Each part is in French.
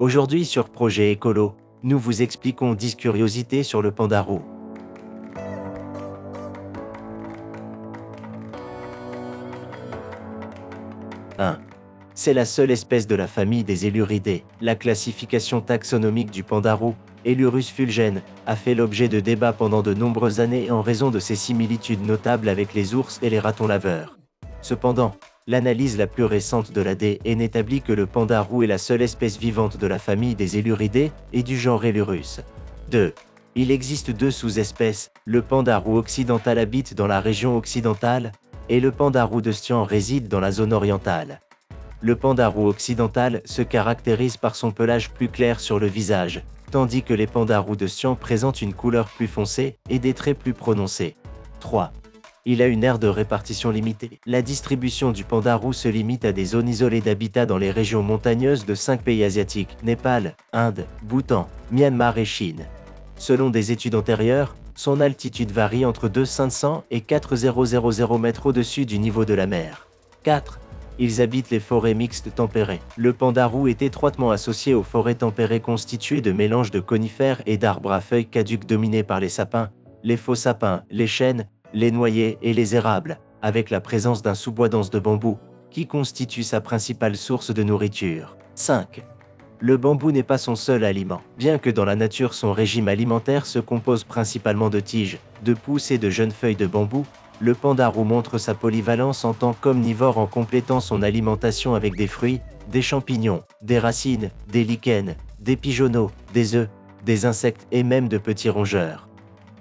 Aujourd'hui sur Projet Écolo, nous vous expliquons 10 curiosités sur le panda roux. 1. C'est la seule espèce de la famille des Éluridés. La classification taxonomique du panda roux, Elurus fulgens, a fait l'objet de débats pendant de nombreuses années en raison de ses similitudes notables avec les ours et les ratons laveurs. Cependant, l'analyse la plus récente de l'ADN établit que le panda roux est la seule espèce vivante de la famille des Éluridés et du genre Elurus. 2. Il existe deux sous-espèces, le panda roux occidental habite dans la région occidentale, et le panda roux de Stian réside dans la zone orientale. Le panda roux occidental se caractérise par son pelage plus clair sur le visage, tandis que les pandas roux de Stian présentent une couleur plus foncée et des traits plus prononcés. 3. Il a une aire de répartition limitée. La distribution du panda roux se limite à des zones isolées d'habitat dans les régions montagneuses de 5 pays asiatiques, Népal, Inde, Bhoutan, Myanmar et Chine. Selon des études antérieures, son altitude varie entre 2500 et 4000 mètres au-dessus du niveau de la mer. 4. Ils habitent les forêts mixtes tempérées. Le panda roux est étroitement associé aux forêts tempérées constituées de mélanges de conifères et d'arbres à feuilles caduques dominés par les sapins, les faux sapins, les chênes, les noyers et les érables, avec la présence d'un sous-bois dense de bambou, qui constitue sa principale source de nourriture. 5. Le bambou n'est pas son seul aliment. Bien que dans la nature son régime alimentaire se compose principalement de tiges, de pousses et de jeunes feuilles de bambou, le panda roux montre sa polyvalence en tant qu'omnivore en complétant son alimentation avec des fruits, des champignons, des racines, des lichens, des pigeonneaux, des œufs, des insectes et même de petits rongeurs.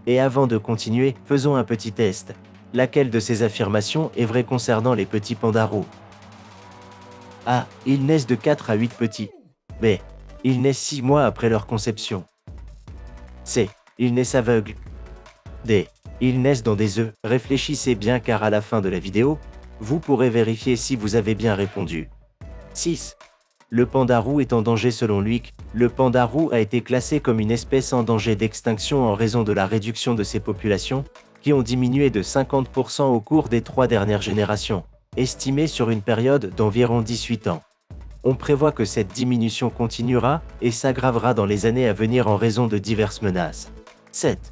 Et avant de continuer, faisons un petit test. Laquelle de ces affirmations est vraie concernant les petits pandas roux? A. Ils naissent de 4 à 8 petits. B. Ils naissent 6 mois après leur conception. C. Ils naissent aveugles. D. Ils naissent dans des œufs. Réfléchissez bien car à la fin de la vidéo, vous pourrez vérifier si vous avez bien répondu. 6. Le panda roux est en danger selon l'UIC. Le panda roux a été classé comme une espèce en danger d'extinction en raison de la réduction de ses populations, qui ont diminué de 50% au cours des 3 dernières générations, estimées sur une période d'environ 18 ans. On prévoit que cette diminution continuera et s'aggravera dans les années à venir en raison de diverses menaces. 7.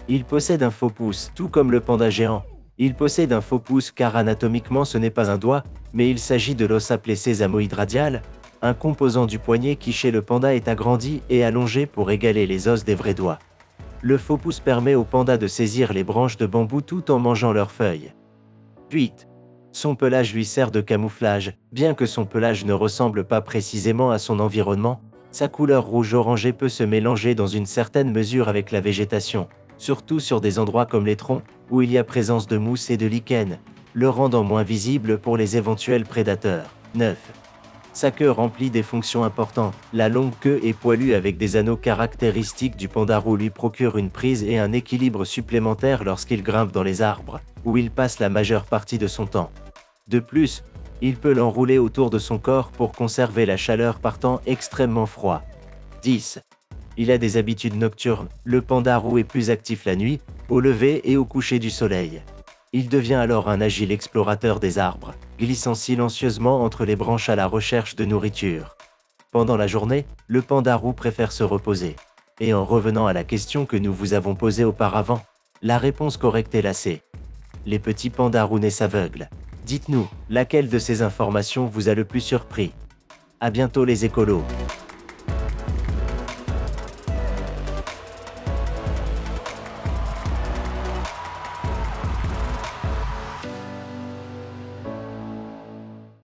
Il possède un faux pouce, tout comme le panda géant. Il possède un faux pouce car anatomiquement ce n'est pas un doigt, mais il s'agit de l'os appelé sésamoïde radial, un composant du poignet qui chez le panda est agrandi et allongé pour égaler les os des vrais doigts. Le faux pouce permet au panda de saisir les branches de bambou tout en mangeant leurs feuilles. 8. Son pelage lui sert de camouflage, bien que son pelage ne ressemble pas précisément à son environnement, sa couleur rouge-orangé peut se mélanger dans une certaine mesure avec la végétation, surtout sur des endroits comme les troncs, où il y a présence de mousse et de lichen, le rendant moins visible pour les éventuels prédateurs. 9. Sa queue remplit des fonctions importantes. La longue queue est poilue avec des anneaux caractéristiques du panda roux lui procure une prise et un équilibre supplémentaire lorsqu'il grimpe dans les arbres, où il passe la majeure partie de son temps. De plus, il peut l'enrouler autour de son corps pour conserver la chaleur par temps extrêmement froid. 10. Il a des habitudes nocturnes. Le panda roux est plus actif la nuit, au lever et au coucher du soleil. Il devient alors un agile explorateur des arbres, glissant silencieusement entre les branches à la recherche de nourriture. Pendant la journée, le panda roux préfère se reposer. Et en revenant à la question que nous vous avons posée auparavant, la réponse correcte est la C. Les petits pandas roux naissent aveugles. Dites-nous, laquelle de ces informations vous a le plus surpris? À bientôt les écolos.